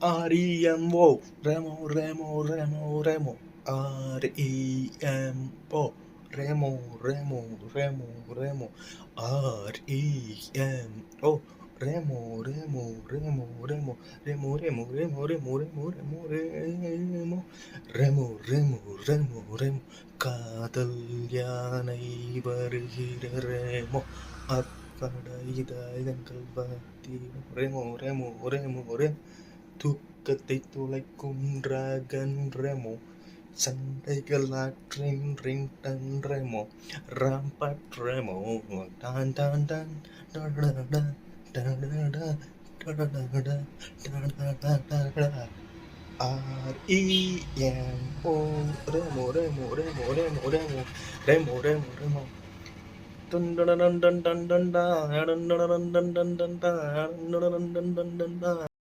REMO, Remo, Remo, Remo, Remo, REMO, Remo, Remo, Remo, Remo, REMO, Remo, Remo, Remo, Remo, Remo, Remo, Remo, Remo, Remo, Remo, Remo, Remo, Remo, Remo, Remo, காதல் யானை வருகிற ரேமோ அக்கட இதயங்கள் பத்தி ரெமோ ரெமோ ரெமோ ரெமோ தூக்கத்தை துளைக்கும் dragon Remo சண்டைகள் ஆற்றின் ringtone Remo ராம்பட் ரெமோ டான் டான் டான் டடடடா டடடடா டடடடா டடடடா REMO Remo Remo Remo Remo Remo Remo Remo Remo dun dun dun dun dun dun dun dun dun dun dun dun dun dun dun dun dun dun dun